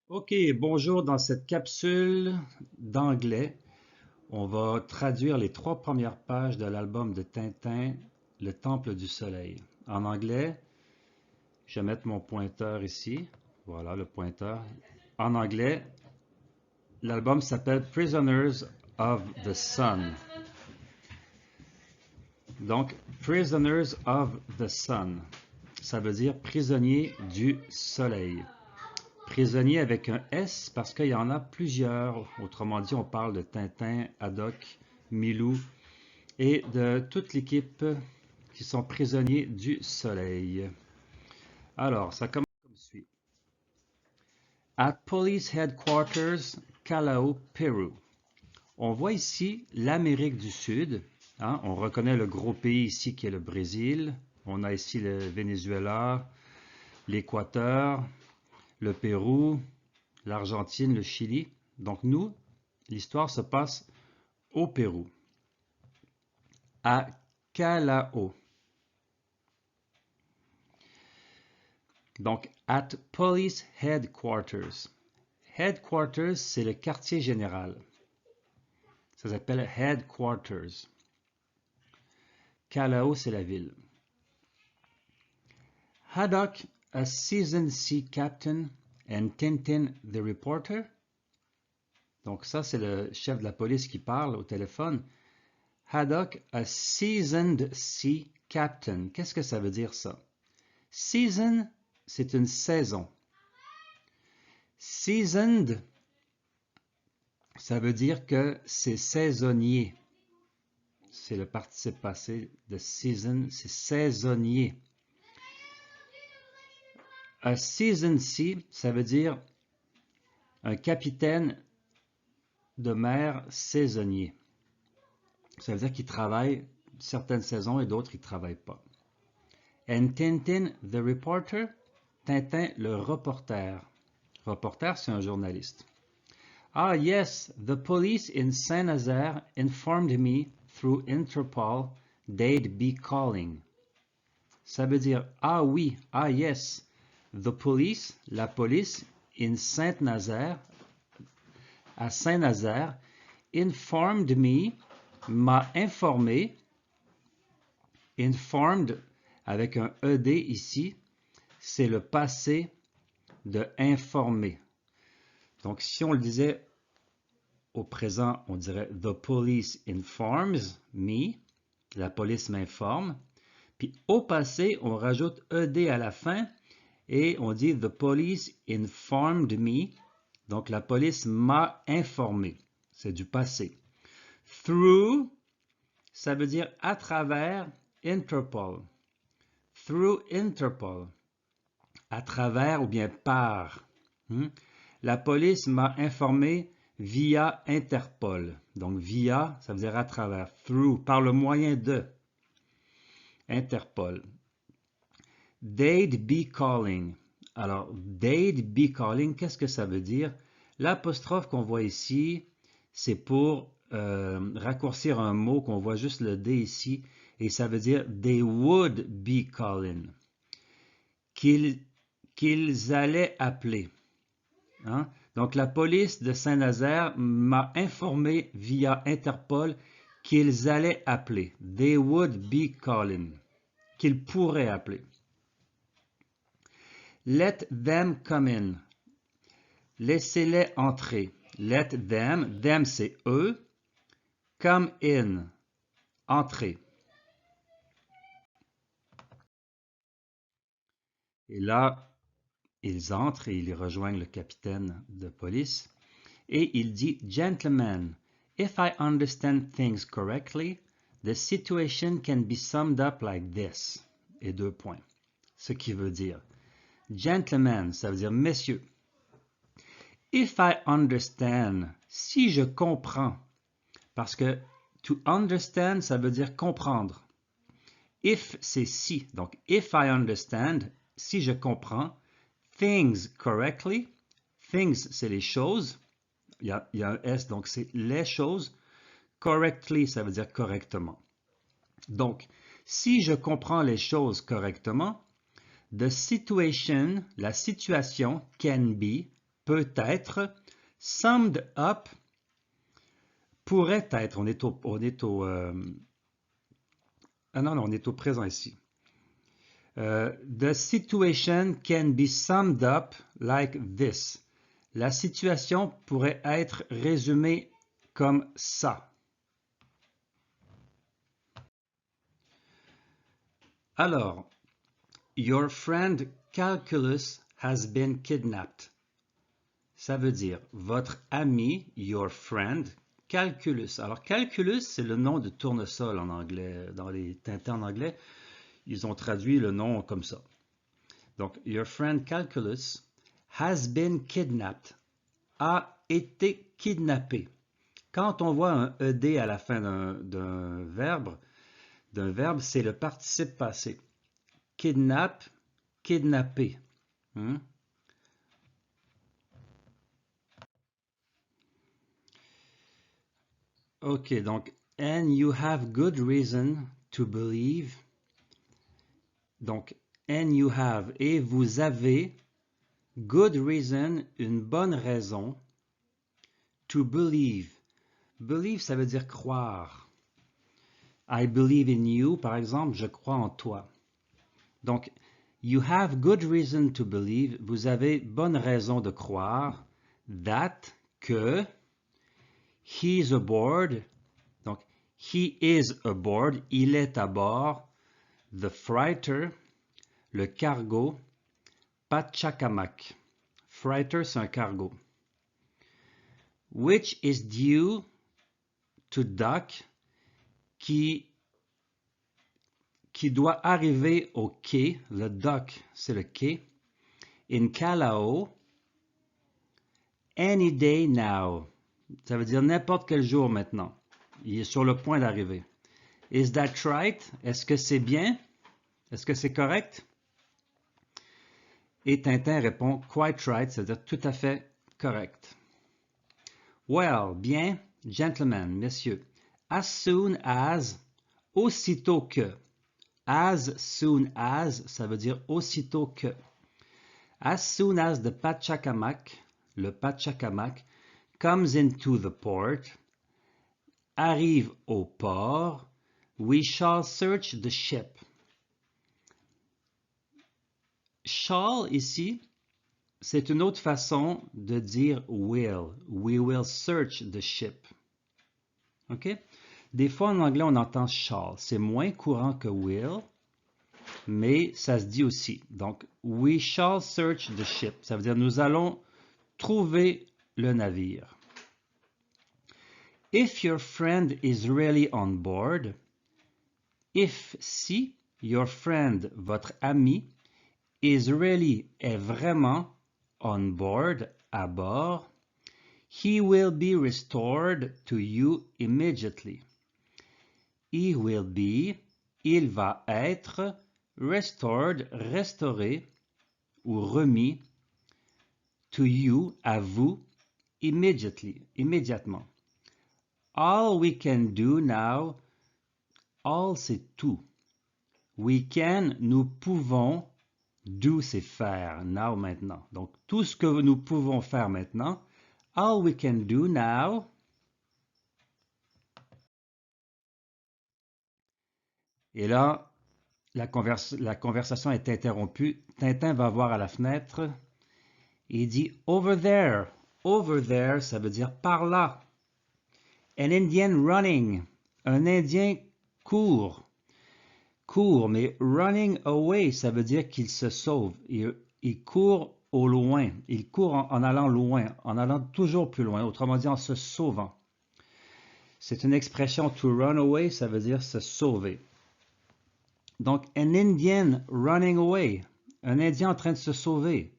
Ok, bonjour. Dans cette capsule d'anglais, on va traduire les 3 premières pages de l'album de Tintin, Le Temple du Soleil. En anglais, je vais mettre mon pointeur ici. Voilà le pointeur. En anglais, l'album s'appelle Prisoners of the Sun. Donc, Prisoners of the Sun, ça veut dire prisonniers du soleil. Prisonnier avec un S parce qu'il y en a plusieurs. Autrement dit, on parle de Tintin, Haddock, Milou et de toute l'équipe qui sont prisonniers du soleil. Alors, ça commence comme suit. At Police Headquarters, Callao, Peru. On voit ici l'Amérique du Sud. Hein? On reconnaît le gros pays ici qui est le Brésil. On a ici le Venezuela, l'Équateur, le Pérou, l'Argentine, le Chili. Donc nous, l'histoire se passe au Pérou, à Callao. Donc, at Police Headquarters. Headquarters, c'est le quartier général. Ça s'appelle Headquarters. Callao, c'est la ville. Haddock, a seasoned sea captain, and Tintin, the reporter. Donc ça, c'est le chef de la police qui parle au téléphone. Haddock, a seasoned sea captain. Qu'est-ce que ça veut dire ça? Season, c'est une saison. Seasoned, ça veut dire que c'est saisonnier. C'est le participe passé de season, c'est saisonnier. A seasoned sea, ça veut dire un capitaine de mer saisonnier. Ça veut dire qu'il travaille certaines saisons et d'autres, il ne travaille pas. And Tintin, the reporter. Tintin, le reporter. Reporter, c'est un journaliste. Ah yes, the police in Saint-Nazaire informed me through Interpol they'd be calling. Ça veut dire, ah oui, ah yes, the police, la police in Saint-Nazaire, à Saint-Nazaire, informed me, m'a informé, informed avec un ED ici, c'est le passé de informer. Donc si on le disait au présent, on dirait The police informs me, la police m'informe. Puis au passé, on rajoute ED à la fin et on dit The police informed me. Donc la police m'a informé. C'est du passé. Through, ça veut dire à travers Interpol. Through Interpol. À travers ou bien par. La police m'a informé via Interpol. Donc via, ça veut dire à travers. Through, par le moyen de Interpol. They'd be calling. Alors, they'd be calling, qu'est-ce que ça veut dire? L'apostrophe qu'on voit ici, c'est pour raccourcir un mot qu'on voit juste le D ici, et ça veut dire they would be calling. Qu'ils allaient appeler. Hein? Donc, la police de Saint-Nazaire m'a informé via Interpol qu'ils allaient appeler. They would be calling. Qu'ils pourraient appeler. Let them come in. Laissez-les entrer. Let them. Them, c'est eux. Come in. Entrer. Et là, ils entrent et ils rejoignent le capitaine de police. Et il dit, Gentlemen, if I understand things correctly, the situation can be summed up like this. Et 2 points. Ce qui veut dire, Gentlemen, ça veut dire messieurs. If I understand, si je comprends, parce que to understand, ça veut dire comprendre. If, c'est si. Donc, if I understand, si je comprends, things correctly. Things, c'est les choses. Il y a un S, donc c'est les choses. Correctly, ça veut dire correctement. Donc, si je comprends les choses correctement, the situation, la situation, can be, peut-être. Summed up pourrait être. On est au présent ici. The situation can be summed up like this. La situation pourrait être résumée comme ça. Alors, your friend Calculus has been kidnapped. Ça veut dire votre ami, your friend, Calculus. Alors, Calculus, c'est le nom de tournesol en anglais. Dans les Tintins en anglais, ils ont traduit le nom comme ça. Donc, your friend Calculus has been kidnapped. A été kidnappé. Quand on voit un ED à la fin d'un verbe, c'est le participe passé. Kidnap, kidnappé. Ok, donc, and you have good reason to believe. Donc, and you have, et vous avez, good reason, une bonne raison, to believe. Believe, ça veut dire croire. I believe in you, par exemple, je crois en toi. Donc, you have good reason to believe, vous avez bonne raison de croire, that, que, he's aboard, donc, he is aboard, il est à bord, the freighter, le cargo, Pachacamac. Freighter, c'est un cargo. Which is due to dock, qui doit arriver au quai, le dock, c'est le quai, in Callao, any day now. Ça veut dire n'importe quel jour maintenant. Il est sur le point d'arriver. Is that right? Est-ce que c'est bien? Est-ce que c'est correct? Et Tintin répond quite right, c'est-à-dire tout à fait correct. Well, bien, gentlemen, messieurs, as soon as, aussitôt que. As soon as, ça veut dire aussitôt que. As soon as the Pachacamac, le Pachacamac, comes into the port, arrive au port, we shall search the ship. Shall, ici, c'est une autre façon de dire will. We will search the ship. OK? Des fois, en anglais, on entend shall. C'est moins courant que will, mais ça se dit aussi. Donc, we shall search the ship. Ça veut dire nous allons trouver le navire. If your friend is really on board, if, si, your friend, votre ami, is really, est vraiment, on board, à bord, he will be restored to you immediately. He will be, il va être, restored, restauré, ou remis, to you, à vous, immediately, immédiatement. All we can do now, all c'est tout. We can, nous pouvons, do c'est faire, now maintenant. Donc tout ce que nous pouvons faire maintenant, all we can do now. Et là, la conversation est interrompue. Tintin va voir à la fenêtre et il dit over there. Over there, ça veut dire par là. An Indian running. Un Indien court. Court, mais running away, ça veut dire qu'il se sauve. Il court au loin. Il court en allant loin, en allant toujours plus loin, autrement dit en se sauvant. C'est une expression to run away, ça veut dire se sauver. Donc, an Indian running away, un Indien en train de se sauver.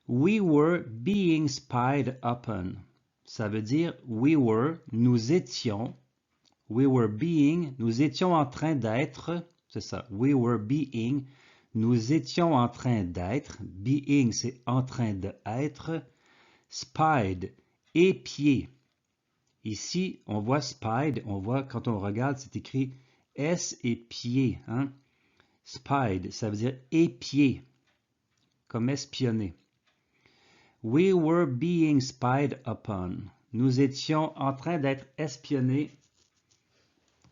We were being spied upon. Ça veut dire we were, nous étions. We were being, nous étions en train d'être. C'est ça, we were being, nous étions en train d'être. Being, c'est en train d'être. Spied, épié. Ici, on voit spied, on voit quand on regarde, c'est écrit S et pied. Hein? Spied, ça veut dire épié, comme espionner. We were being spied upon. Nous étions en train d'être espionnés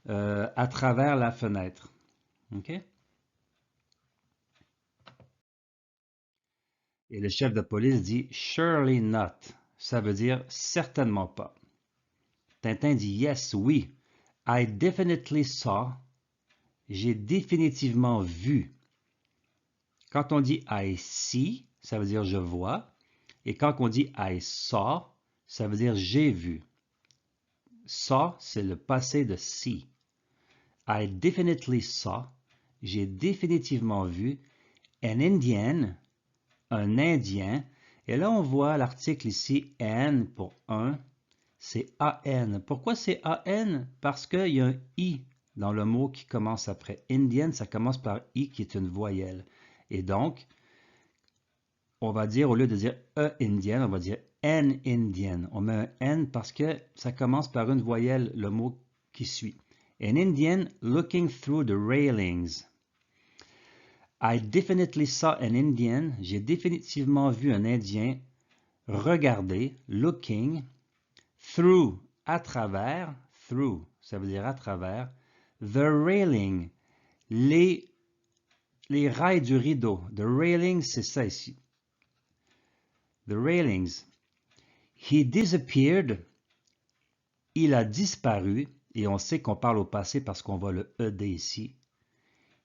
à travers la fenêtre. OK? Et le chef de police dit surely not. Ça veut dire certainement pas. Tintin dit yes, oui. I definitely saw. J'ai définitivement vu. Quand on dit I see, ça veut dire je vois. Et quand on dit I saw, ça veut dire j'ai vu. Saw, c'est le passé de see. I definitely saw. J'ai définitivement vu an Indian, un Indien. Et là, on voit l'article ici, N pour un. C'est AN. Pourquoi c'est AN? Parce qu'il y a un I dans le mot qui commence après. Indian, ça commence par I qui est une voyelle. Et donc, on va dire, au lieu de dire a Indian, on va dire an Indian. On met un N parce que ça commence par une voyelle, le mot qui suit. An Indian looking through the railings. I definitely saw an Indian. J'ai définitivement vu un Indien regarder, looking, through, à travers, through, ça veut dire à travers, the railing, les rails du rideau. The railing, c'est ça ici. The railings. He disappeared. Il a disparu. Et on sait qu'on parle au passé parce qu'on voit le ED ici.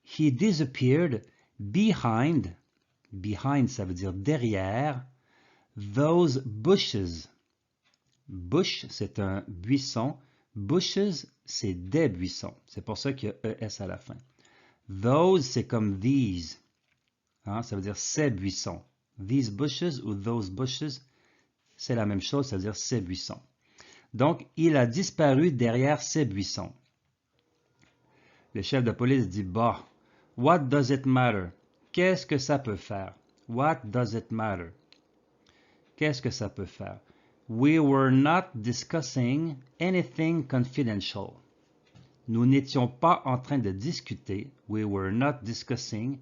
He disappeared behind. Behind, ça veut dire derrière. Those bushes. Bush, c'est un buisson. Bushes, c'est des buissons. C'est pour ça qu'il y a ES à la fin. Those, c'est comme these. Hein, ça veut dire ces buissons. These bushes ou those bushes, c'est la même chose, ça veut dire ces buissons. Donc, il a disparu derrière ces buissons. Le chef de police dit, bah, what does it matter? Qu'est-ce que ça peut faire? What does it matter? Qu'est-ce que ça peut faire? We were not discussing anything confidential. Nous n'étions pas en train de discuter. We were not discussing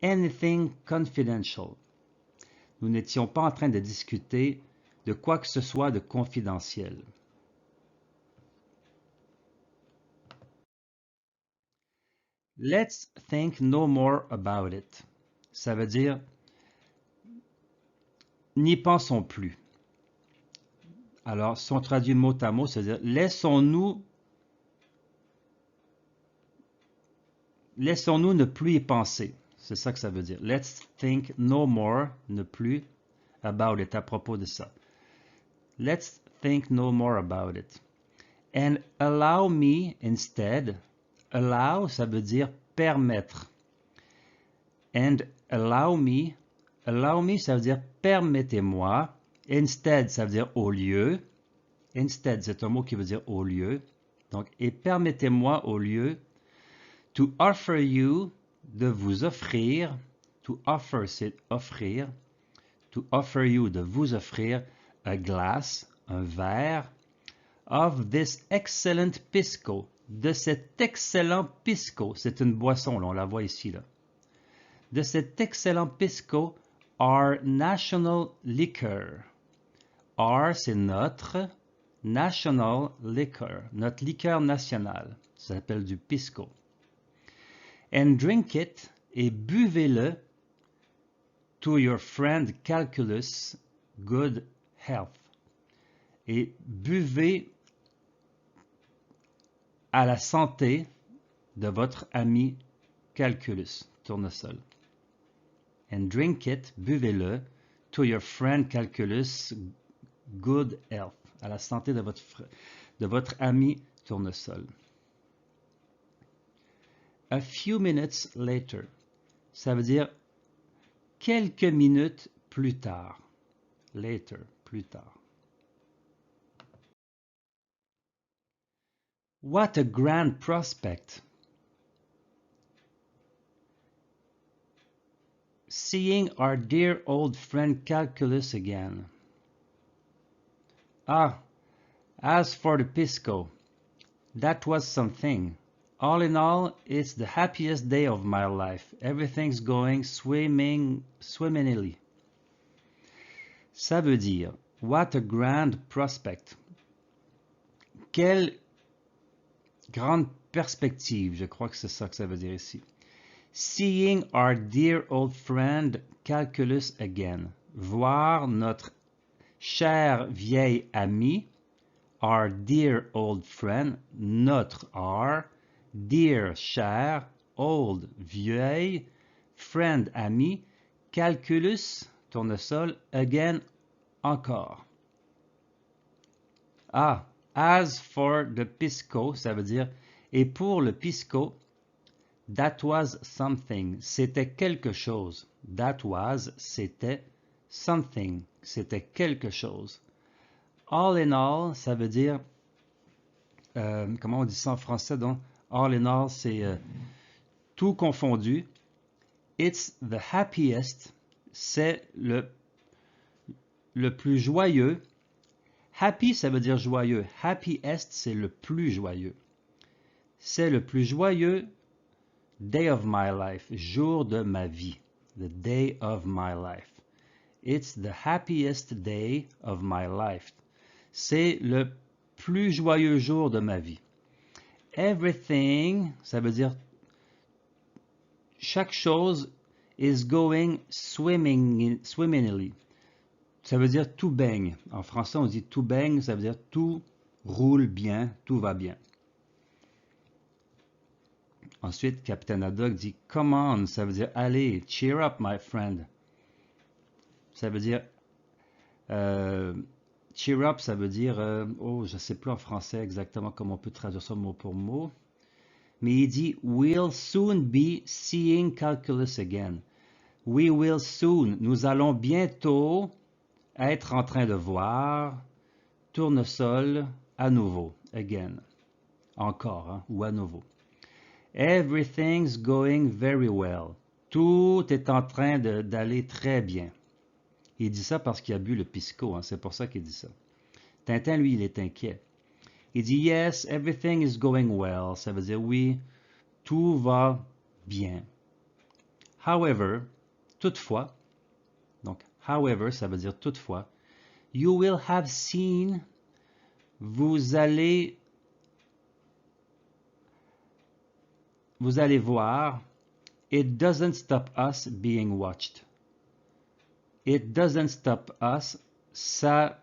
anything confidential. Nous n'étions pas en train de discuter de quoi que ce soit de confidentiel. Let's think no more about it. Ça veut dire n'y pensons plus. Alors, si on traduit mot à mot, ça veut dire laissons-nous ne plus y penser. C'est ça que ça veut dire. Let's think no more, ne plus, about it, à propos de ça. Let's think no more about it. And allow me instead. Allow, ça veut dire permettre. And allow me, ça veut dire permettez-moi. Instead, ça veut dire au lieu. Instead, c'est un mot qui veut dire au lieu. Donc, et permettez-moi au lieu to offer you, de vous offrir. To offer, c'est offrir. To offer you, de vous offrir a glass, un verre, of this excellent pisco, de cet excellent pisco. C'est une boisson, là, on la voit ici, là. De cet excellent pisco, our national liquor. Our, c'est notre national liquor, notre liqueur nationale. Ça s'appelle du pisco. And drink it, et buvez-le, to your friend Calculus, good health. Et buvez à la santé de votre ami Calculus, tournesol. And drink it, buvez-le, to your friend Calculus, good health. À la santé de votre ami tournesol. A few minutes later. Ça veut dire quelques minutes plus tard. Later, plus tard. What a grand prospect. Seeing our dear old friend Calculus again. Ah, as for the pisco, that was something. All in all, it's the happiest day of my life. Everything's going swimmingly. Ça veut dire, what a grand prospect. Quelle grande perspective, je crois que c'est ça que ça veut dire ici. Seeing our dear old friend Calculus again. Voir notre cher vieil ami, our dear old friend, notre our, dear cher, old vieil, friend ami, Calculus, tournesol, again, encore. Ah, as for the pisco, ça veut dire, et pour le pisco, that was something, c'était quelque chose. That was, c'était something, c'était quelque chose. All in all, ça veut dire, comment on dit ça en français donc? All in all, c'est tout confondu. It's the happiest, c'est le plus joyeux. Happy, ça veut dire joyeux. Happiest, c'est le plus joyeux. C'est le plus joyeux day of my life, jour de ma vie. The day of my life. It's the happiest day of my life. C'est le plus joyeux jour de ma vie. Everything, ça veut dire chaque chose is going swimmingly. Ça veut dire tout baigne. En français, on dit tout baigne, ça veut dire tout roule bien, tout va bien. Ensuite, Capitaine Haddock dit come on, ça veut dire allez, cheer up, my friend. Ça veut dire cheer up, ça veut dire oh, je ne sais plus en français exactement comment on peut traduire ça mot pour mot. Mais il dit we'll soon be seeing calculus again. We will soon, nous allons bientôt être en train de voir tournesol à nouveau, again, encore, hein, ou à nouveau. Everything's going very well. Tout est en train d'aller très bien. Il dit ça parce qu'il a bu le pisco, hein, c'est pour ça qu'il dit ça. Tintin, lui, il est inquiet. Il dit yes, everything is going well. Ça veut dire oui, tout va bien. However, toutefois, donc however, ça veut dire toutefois, you will have seen, vous allez voir, it doesn't stop us being watched. It doesn't stop us, ça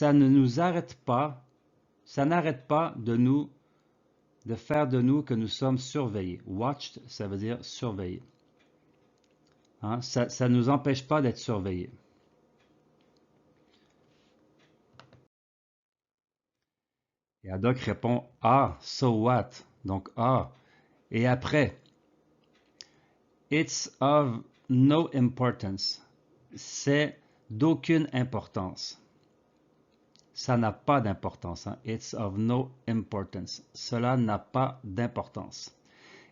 ne nous arrête pas, ça n'arrête pas de faire de nous que nous sommes surveillés. Watched, ça veut dire surveillé. Hein? Ça ne nous empêche pas d'être surveillés. Et Haddock répond, ah, so what? Donc, ah. Et après, it's of no importance. C'est d'aucune importance. Ça n'a pas d'importance. Hein? It's of no importance. Cela n'a pas d'importance.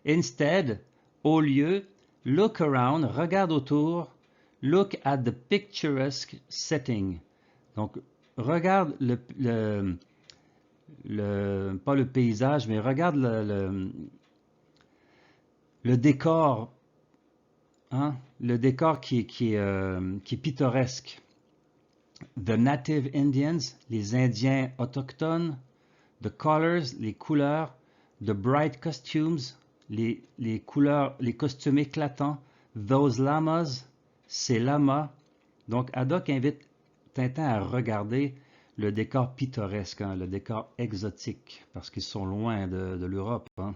Instead, au lieu, look around, regarde autour, look at the picturesque setting. Donc, regarde pas le paysage, mais regarde le décor, hein? Le décor qui est pittoresque. The native Indians, les Indiens autochtones, the colors, les couleurs, the bright costumes, les couleurs, les costumes éclatants, those llamas, ces lamas. Donc, Haddock invite Tintin à regarder le décor pittoresque, hein, le décor exotique, parce qu'ils sont loin de l'Europe. Hein.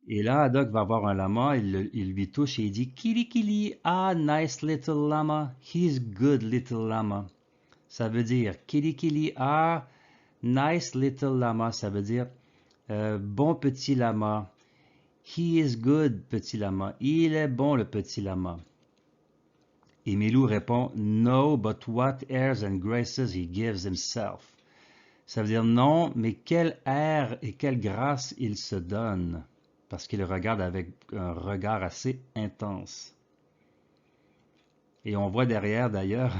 Et là, Haddock va voir un lama, il lui touche et il dit « Kili kili, ah, nice little lama, he's good little lama ». Ça veut dire « Kili kili, ah, nice little lama », ça veut dire bon petit lama. He is good, petit lama. Il est bon, le petit lama. Et Milou répond, no, but what airs and graces he gives himself. Ça veut dire non, mais quel air et quelle grâce il se donne. Parce qu'il regarde avec un regard assez intense. Et on voit derrière, d'ailleurs,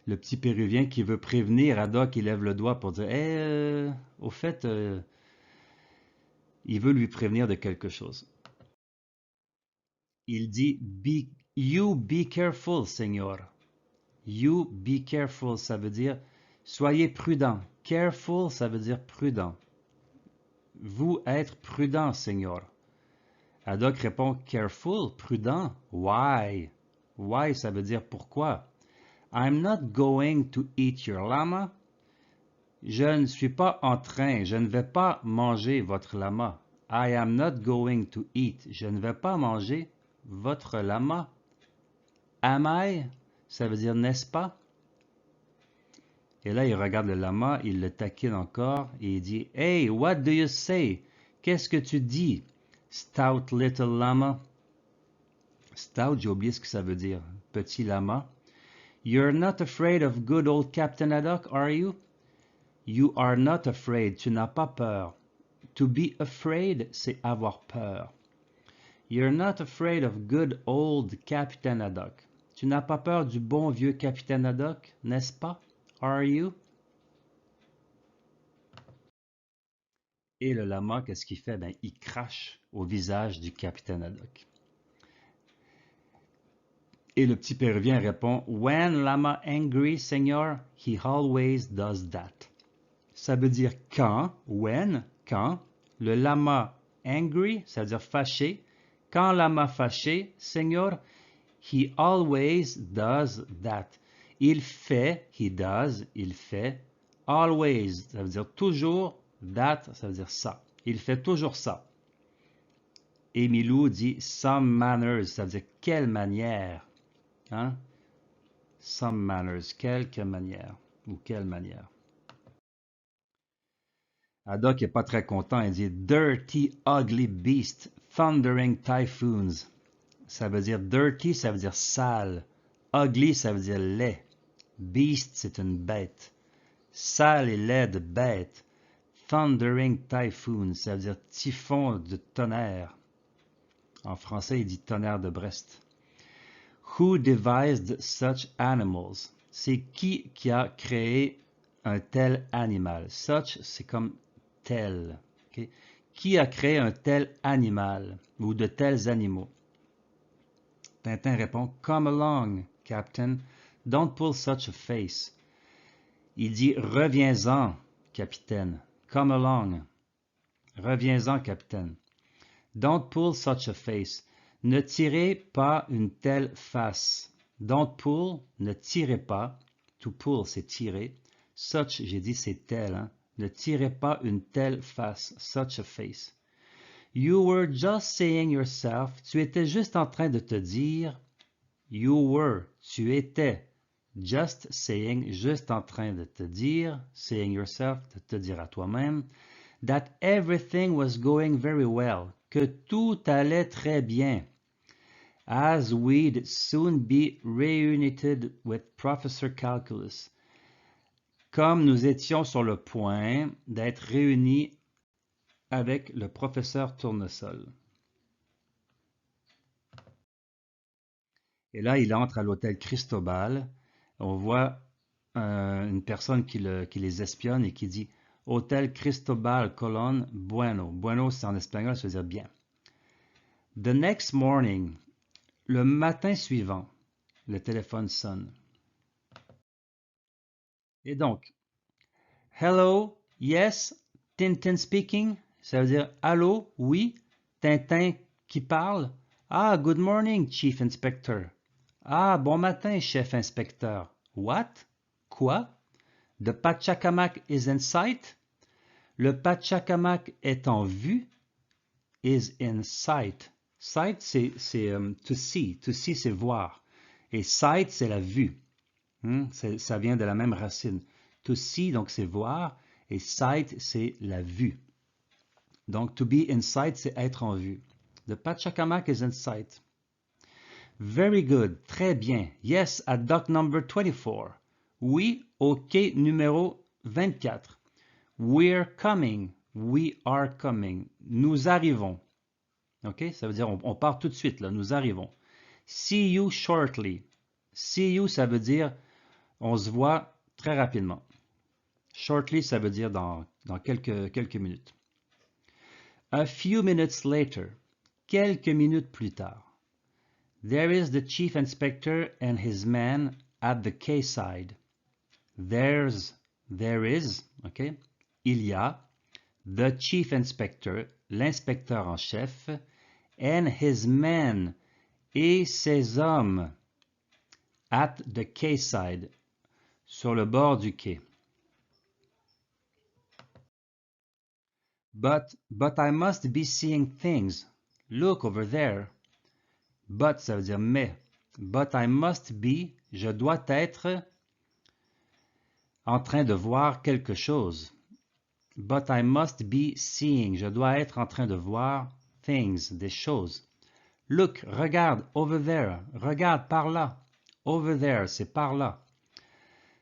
le petit Péruvien qui veut prévenir Haddock, qui lève le doigt pour dire, au fait, il veut lui prévenir de quelque chose. Il dit, be You be careful, Seigneur. You be careful, ça veut dire soyez prudent. Careful, ça veut dire prudent. Vous être prudent, Seigneur. Haddock répond careful, prudent. Why? Why, ça veut dire pourquoi. I'm not going to eat your llama. Je ne suis pas en train, je ne vais pas manger votre lama. I am not going to eat. Je ne vais pas manger votre lama. Am I? Ça veut dire n'est-ce pas? Et là, il regarde le lama, il le taquine encore et il dit Hey, what do you say? Qu'est-ce que tu dis? Stout little lama. Stout, j'ai oublié ce que ça veut dire. Petit lama. You're not afraid of good old Captain Haddock, are you? You are not afraid. Tu n'as pas peur. To be afraid, c'est avoir peur. You're not afraid of good old Captain Haddock. Tu n'as pas peur du bon vieux Capitaine Haddock, n'est-ce pas? Are you? Et le lama, qu'est-ce qu'il fait? Ben, il crache au visage du Capitaine Haddock. Et le petit péruvien répond, When lama angry, Seigneur, he always does that. Ça veut dire quand, when, quand. Le lama angry, ça veut dire fâché. Quand lama fâché, Seigneur, he always does that. Il fait, he does, il fait. Always, ça veut dire toujours. That, ça veut dire ça. Il fait toujours ça. Et Milou dit some manners, ça veut dire quelle manière. Hein? Some manners, quelque manière. Ou quelle manière. Haddock n'est pas très content. Il dit dirty, ugly beast, thundering typhoons. Ça veut dire dirty, ça veut dire sale. Ugly, ça veut dire laid. Beast, c'est une bête. Sale et laide bête. Thundering typhoon, ça veut dire typhon de tonnerre. En français, il dit tonnerre de Brest. Who devised such animals? C'est qui a créé un tel animal? Such, c'est comme tel. Okay? Qui a créé un tel animal ou de tels animaux? Tintin répond, Come along, Captain. Don't pull such a face. Il dit, reviens-en, capitaine. Come along. Reviens-en, capitaine. Don't pull such a face. Ne tirez pas une telle face. Don't pull, ne tirez pas. To pull, c'est tirer. Such, j'ai dit c'est tel. Hein? Ne tirez pas une telle face. Such a face. You were just saying yourself. Tu étais juste en train de te dire. You were, tu étais. Just saying, juste en train de te dire. Saying yourself, de te dire à toi-même. That everything was going very well. Que tout allait très bien. As we'd soon be reunited with Professor Calculus. Comme nous étions sur le point d'être réunis avec le professeur Tournesol. Et là, il entre à l'hôtel Cristobal. On voit une personne qui les espionne et qui dit « Hôtel Cristobal Colon Bueno ». Bueno, c'est en espagnol, ça veut dire bien. The next morning, le matin suivant, le téléphone sonne. Et donc, « Hello, yes, Tintin speaking ». Ça veut dire « Allô, oui, Tintin qui parle ». « Ah, good morning, Chief Inspector ». « Ah, bon matin, chef inspecteur ». « What? Quoi? The Pachacamac is in sight? » Le Pachacamac est en vue. Is in sight. Sight, c'est to see. To see, c'est voir. Et sight, c'est la vue. Ça vient de la même racine. To see, donc c'est voir. Et sight, c'est la vue. Donc, to be in sight, c'est être en vue. The Pachacamac is in sight. Very good, très bien. Yes, at dock number 24. Oui, au quai numéro 24. We're coming. We are coming. Nous arrivons. OK? Ça veut dire on part tout de suite, là. Nous arrivons. See you shortly. See you, ça veut dire on se voit très rapidement. Shortly, ça veut dire dans quelques minutes. A few minutes later. Quelques minutes plus tard. There is the chief inspector and his men at the quayside. There is, ok, il y a, the chief inspector, l'inspecteur en chef, and his men, et ses hommes, at the quayside, sur le bord du quai. But I must be seeing things. Look over there. But, ça veut dire mais. But I must be, je dois être en train de voir quelque chose. But I must be seeing, je dois être en train de voir things, des choses. Look, regarde, over there, regarde par là. Over there, c'est par là.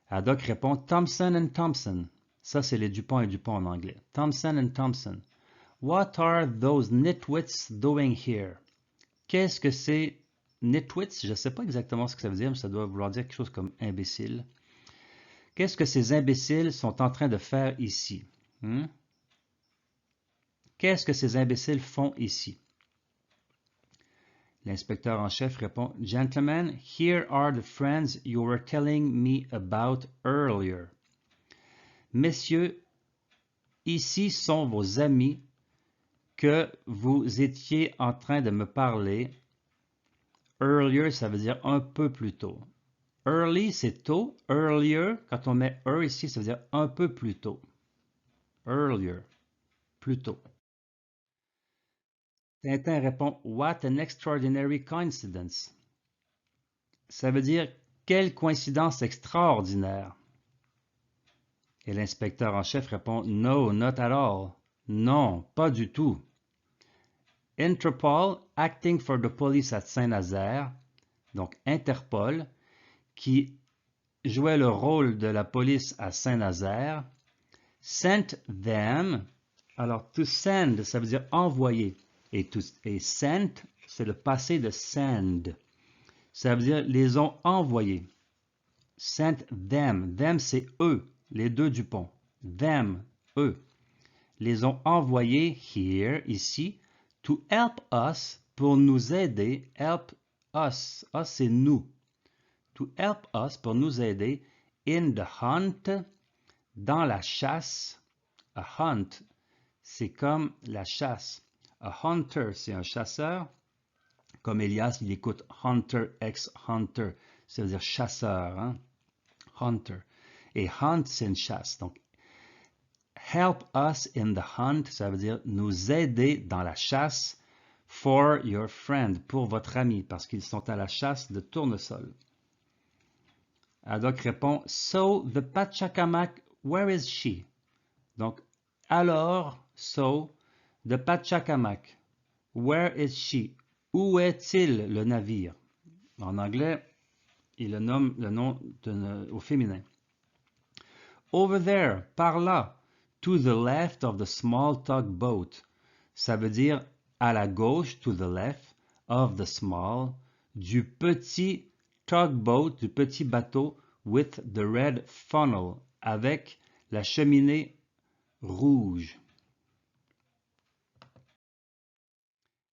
Haddock répond Thompson and Thompson. Ça, c'est les Dupont et Dupont en anglais. Thompson and Thompson. What are those nitwits doing here? Qu'est-ce que c'est nitwits? Je ne sais pas exactement ce que ça veut dire, mais ça doit vouloir dire quelque chose comme imbécile. Qu'est-ce que ces imbéciles sont en train de faire ici? Qu'est-ce que ces imbéciles font ici? L'inspecteur en chef répond, Gentlemen, here are the friends you were telling me about earlier. Messieurs, ici sont vos amis que vous étiez en train de me parler. Earlier, ça veut dire un peu plus tôt. Early, c'est tôt. Earlier, quand on met er ici, ça veut dire un peu plus tôt. Earlier, plus tôt. Tintin répond What an extraordinary coincidence. Ça veut dire quelle coïncidence extraordinaire. Et l'inspecteur en chef répond No, not at all. Non, pas du tout. Interpol, acting for the police at Saint-Nazaire, donc Interpol, qui jouait le rôle de la police à Saint-Nazaire, sent them. Alors, to send, ça veut dire envoyer. Et sent, c'est le passé de send. Ça veut dire les ont envoyés. Sent them. Them, c'est eux, les deux Dupont. Them, eux. Les ont envoyés here, ici, to help us, pour nous aider. Help us. Us, c'est nous. To help us, pour nous aider. In the hunt, dans la chasse. A hunt, c'est comme la chasse. A hunter, c'est un chasseur. Comme Elias, il écoute Hunter x Hunter. Ça veut dire chasseur. Hein? Hunter. Et hunt, c'est une chasse. Donc, help us in the hunt, ça veut dire nous aider dans la chasse. For your friend, pour votre ami, parce qu'ils sont à la chasse de tournesol. Haddock répond, So, the Pachacamac, where is she? Donc, alors, so, the Pachacamac, where is she? Où est-il le navire? En anglais, il le nomme le nom au féminin. Over there, par là, to the left of the small tugboat. Ça veut dire à la gauche, to the left of the small, du petit tugboat, du petit bateau, with the red funnel, avec la cheminée rouge.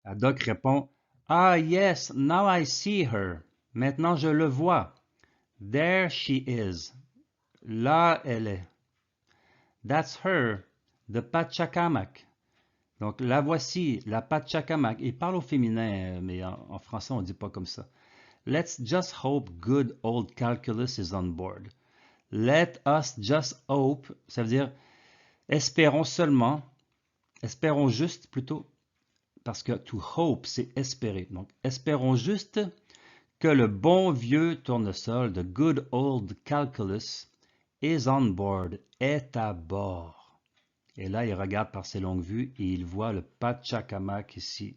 Haddock répond, Ah yes, now I see her. Maintenant je le vois. There she is. Là elle est. That's her, the Pachacamac. Donc la voici, la Pachacamac. Il parle au féminin, mais en français on ne dit pas comme ça. Let's just hope good old calculus is on board. Let us just hope, ça veut dire espérons seulement, espérons juste plutôt, parce que to hope, c'est espérer. Donc, espérons juste que le bon vieux tournesol de good old calculus is on board, est à bord. Et là, il regarde par ses longues vues et il voit le Pachacamac ici,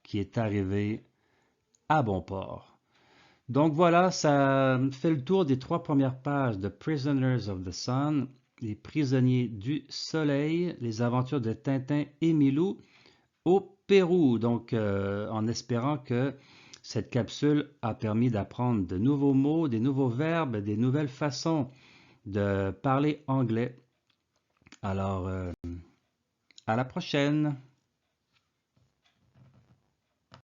qui est arrivé à bon port. Donc voilà, ça fait le tour des 3 premières pages de Prisoners of the Sun, les prisonniers du soleil, les aventures de Tintin et Milou au Pérou. Donc en espérant que cette capsule a permis d'apprendre de nouveaux mots, des nouveaux verbes, des nouvelles façons de parler anglais. Alors, à la prochaine!